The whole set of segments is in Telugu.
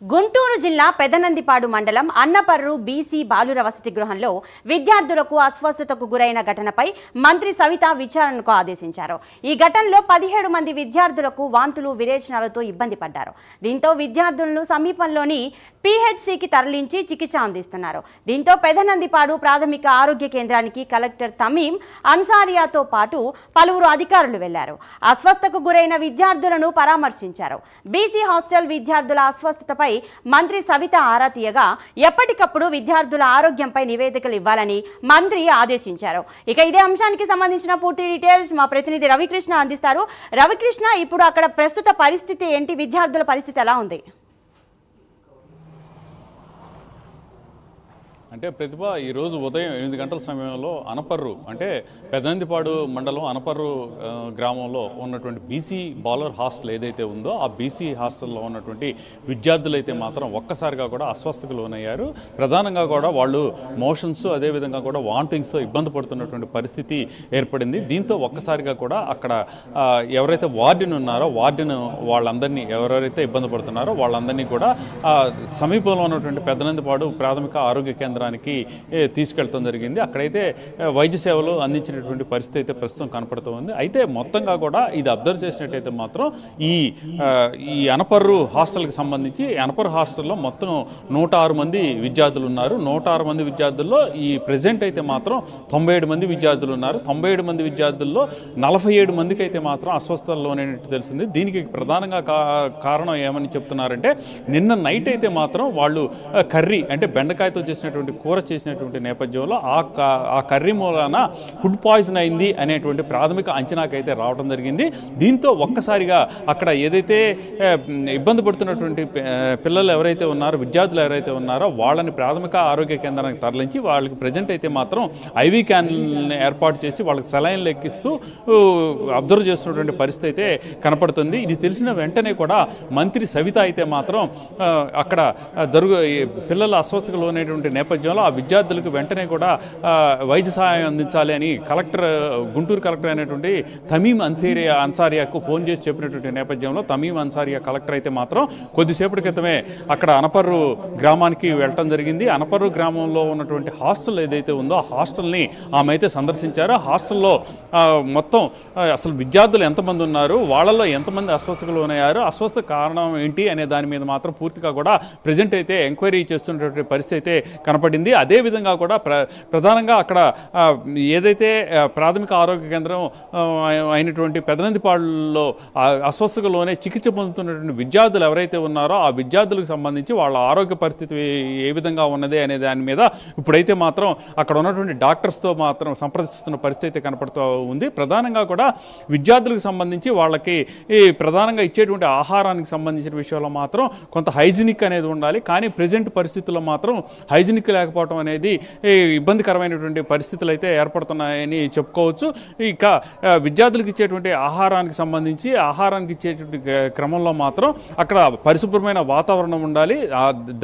గుంటూరు జిల్లా పెదనందిపాడు మండలం అన్నపర్రు బీసీ బాలుర వసతి గృహంలో విద్యార్థులకు అస్వస్థతకు గురైన ఘటనపై మంత్రి సవిత విచారణకు ఆదేశించారు. ఈ ఘటనలో 17 మంది విద్యార్థులకు వాంతులు విరేచనాలతో ఇబ్బంది పడ్డారు. దీంతో విద్యార్థులను సమీపంలోని పీహెచ్సీకి తరలించి చికిత్స అందిస్తున్నారు. దీంతో పెదనందిపాడు ప్రాథమిక ఆరోగ్య కేంద్రానికి కలెక్టర్ తమీం అన్సారియాతో పాటు పలువురు అధికారులు వెళ్లారు. అస్వస్థతకు గురైన విద్యార్థులను పరామర్శించారు. బీసీ హాస్టల్ విద్యార్థుల అస్వస్థతపై మంత్రి సవిత ఆరా తీయగా ఎప్పటికప్పుడు విద్యార్థుల ఆరోగ్యంపై నివేదికలు ఇవ్వాలని మంత్రి ఆదేశించారు. ఇక ఇదే అంశానికి సంబంధించిన పూర్తి డీటెయిల్స్ మా ప్రతినిధి రవికృష్ణ అందిస్తారు. రవికృష్ణ, ఇప్పుడు అక్కడ ప్రస్తుత పరిస్థితి ఏంటి? విద్యార్థుల పరిస్థితి ఎలా ఉంది? అంటే ప్రతిభ ఈరోజు ఉదయం 8 గంటల సమయంలో అనపర్రు అంటే పెదనందిపాడు మండలం అనపర్రు గ్రామంలో ఉన్నటువంటి బీసీ బాలర్ హాస్టల్ ఏదైతే ఉందో ఆ బీసీ హాస్టల్లో ఉన్నటువంటి విద్యార్థులు అయితే మాత్రం ఒక్కసారిగా కూడా అస్వస్థతకు లోనయ్యారు. ప్రధానంగా కూడా వాళ్ళు మోషన్స్ అదేవిధంగా కూడా వామిటింగ్స్తో ఇబ్బంది పడుతున్నటువంటి పరిస్థితి ఏర్పడింది. దీంతో ఒక్కసారిగా కూడా అక్కడ ఎవరైతే వార్డెన్ ఉన్నారో వార్డెన్ వాళ్ళందరినీ ఎవరైతే ఇబ్బంది పడుతున్నారో వాళ్ళందరినీ కూడా సమీపంలో ఉన్నటువంటి పెదనందిపాడు ప్రాథమిక ఆరోగ్య కేంద్రానికి తీసుకెళ్తాం జరిగింది. అక్కడైతే వైద్య సేవలు అందించినటువంటి పరిస్థితి అయితే ప్రస్తుతం కనపడుతుంది. అయితే మొత్తంగా కూడా ఇది అబ్జర్వ్ చేసినట్టయితే మాత్రం ఈ అనపర్రు హాస్టల్కి సంబంధించి అనపర్రు హాస్టల్లో మొత్తం 106 మంది విద్యార్థులు ఉన్నారు. 106 మంది విద్యార్థుల్లో ఈ ప్రెజెంట్ అయితే మాత్రం 97 మంది విద్యార్థులు ఉన్నారు. 97 మంది విద్యార్థుల్లో 47 మందికి అయితే మాత్రం అస్వస్థతలోనేట్టు తెలిసింది. దీనికి ప్రధానంగా కారణం ఏమని చెప్తున్నారంటే నిన్న నైట్ అయితే మాత్రం వాళ్ళు కర్రీ అంటే బెండకాయతో చేసినటువంటి కూర చేసినటువంటి నేపథ్యంలో ఆ కర్రీ మూలాన ఫుడ్ పాయిజన్ అయింది అనేటువంటి ప్రాథమిక అంచనాకైతే రావడం జరిగింది. దీంతో ఒక్కసారిగా అక్కడ ఏదైతే ఇబ్బంది పడుతున్నటువంటి పిల్లలు ఎవరైతే ఉన్నారో విద్యార్థులు ఎవరైతే ఉన్నారో వాళ్ళని ప్రాథమిక ఆరోగ్య కేంద్రానికి తరలించి వాళ్ళకి ప్రజెంట్ అయితే మాత్రం ఐవీ క్యాన్లని ఏర్పాటు చేసి వాళ్ళకి సెలైన్లు ఎక్కిస్తూ అబ్జర్వ్ చేస్తున్నటువంటి పరిస్థితి అయితే కనపడుతుంది. ఇది తెలిసిన వెంటనే కూడా మంత్రి సవిత అయితే మాత్రం అక్కడ పిల్లల అస్వస్థతకు లోనేటువంటి నేపథ్యంలో ఆ విద్యార్థులకు వెంటనే కూడా వైద్య సహాయం అందించాలి అని గుంటూరు కలెక్టర్ అయినటువంటి తమీం అన్సారియాకు ఫోన్ చేసి చెప్పినటువంటి నేపథ్యంలో తమీం అన్సారియా కలెక్టర్ అయితే మాత్రం కొద్దిసేపటి క్రితమే అక్కడ అనపర్రు గ్రామానికి వెళ్ళటం జరిగింది. అనపర్రు గ్రామంలో ఉన్నటువంటి హాస్టల్ ఏదైతే ఉందో ఆ హాస్టల్ని ఆమె అయితే సందర్శించారు. హాస్టల్లో మొత్తం అసలు విద్యార్థులు ఎంతమంది ఉన్నారు, వాళ్ళలో ఎంతమంది అస్వస్థతకు లోనయ్యారు, అస్వస్థత కారణం ఏంటి అనే దాని మీద మాత్రం పూర్తిగా కూడా ప్రజెంట్ అయితే ఎంక్వైరీ చేస్తున్నటువంటి పరిస్థితి అయితే కనపడింది. అదేవిధంగా కూడా ప్రధానంగా అక్కడ ఏదైతే ప్రాథమిక ఆరోగ్య కేంద్రం అయినటువంటి పెదనందిపాడులో అస్వస్థతలోనే చికిత్స పొందుతున్నటువంటి విద్యార్థులు ఎవరైతే ఉన్నారో ఆ విద్యార్థులకు సంబంధించి వాళ్ళ ఆరోగ్య పరిస్థితి ఏ విధంగా ఉన్నది అనే దాని మీద ఇప్పుడైతే మాత్రం అక్కడ ఉన్నటువంటి డాక్టర్స్తో మాత్రం సంప్రదిస్తున్న పరిస్థితి కనపడుతూ ఉంది. ప్రధానంగా కూడా విద్యార్థులకు సంబంధించి వాళ్ళకి ప్రధానంగా ఇచ్చేటువంటి ఆహారానికి సంబంధించిన విషయంలో మాత్రం కొంత హైజీనిక్ అనేది ఉండాలి. కానీ ప్రజెంట్ పరిస్థితుల్లో మాత్రం హైజీనిక్ లేకపోవడం అనేది ఇబ్బందికరమైనటువంటి పరిస్థితులు అయితే ఏర్పడుతున్నాయని చెప్పుకోవచ్చు. ఇక విద్యార్థులకు ఇచ్చేటువంటి ఆహారానికి సంబంధించి ఆహారానికి ఇచ్చేటువంటి క్రమంలో మాత్రం అక్కడ పరిశుభ్రమైన వాతావరణం ఉండాలి.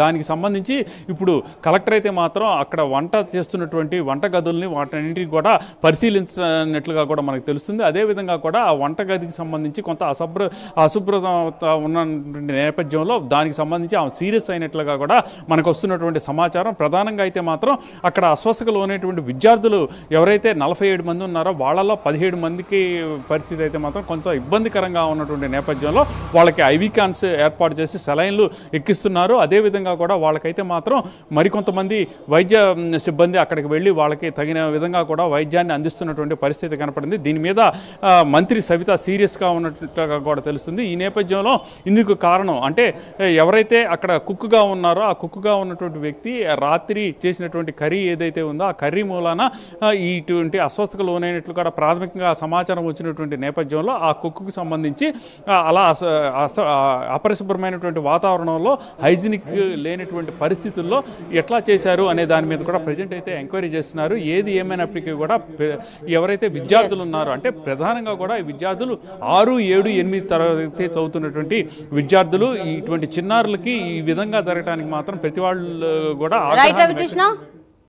దానికి సంబంధించి ఇప్పుడు కలెక్టర్ అయితే మాత్రం అక్కడ వంట చేస్తున్నటువంటి వంట గదుల్ని వాటన్నింటినీ కూడా పరిశీలించినట్లుగా కూడా మనకు తెలుస్తుంది. అదేవిధంగా కూడా ఆ వంట గదికి సంబంధించి కొంత అశుభ్రత ఉన్న నేపథ్యంలో దానికి సంబంధించి ఆమె సీరియస్ అయినట్లుగా కూడా మనకు వస్తున్నటువంటి సమాచారం. ప్రధానంగా అయితే మాత్రం అక్కడ అస్వస్థతకు లోనేటువంటి విద్యార్థులు ఎవరైతే 47 మంది ఉన్నారో వాళ్ళలో 17 మందికి పరిస్థితి అయితే మాత్రం కొంచెం ఇబ్బందికరంగా ఉన్నటువంటి నేపథ్యంలో వాళ్ళకి ఐవీ క్యాన్స్ ఏర్పాటు చేసి సెలైన్లు ఎక్కిస్తున్నారు. అదేవిధంగా కూడా వాళ్ళకైతే మాత్రం మరికొంతమంది వైద్య సిబ్బంది అక్కడికి వెళ్ళి వాళ్ళకి తగిన విధంగా కూడా వైద్యాన్ని అందిస్తున్నటువంటి పరిస్థితి కనపడింది. దీని మీద మంత్రి సవిత సీరియస్గా ఉన్నట్లుగా కూడా తెలుస్తుంది. ఈ నేపథ్యంలో ఇందుకు కారణం అంటే ఎవరైతే అక్కడ కుక్కుగా ఉన్నారో ఆ కుక్కుగా ఉన్నటువంటి వ్యక్తి రాత్రి చేసినటువంటి కర్రీ ఏదైతే ఉందో ఆ కర్రీ మూలాన ఇటువంటి అస్వస్థతకు లోనైనట్లు కూడా ప్రాథమికంగా సమాచారం వచ్చినటువంటి నేపథ్యంలో ఆ కుక్కుకు సంబంధించి అలా అపరిశుభ్రమైనటువంటి వాతావరణంలో హైజీనిక్ లేనటువంటి పరిస్థితుల్లో ఎట్లా చేశారు అనే దాని మీద కూడా ప్రజెంట్ అయితే ఎంక్వైరీ చేస్తున్నారు. ఏది ఏమైనప్పటికీ కూడా ఎవరైతే విద్యార్థులు ఉన్నారో అంటే ప్రధానంగా కూడా ఈ విద్యార్థులు 6, 7, 8 తరగతి చదువుతున్నటువంటి విద్యార్థులు ఇటువంటి చిన్నారులకి ఈ విధంగా జరగడానికి మాత్రం ప్రతి వాళ్ళు కూడా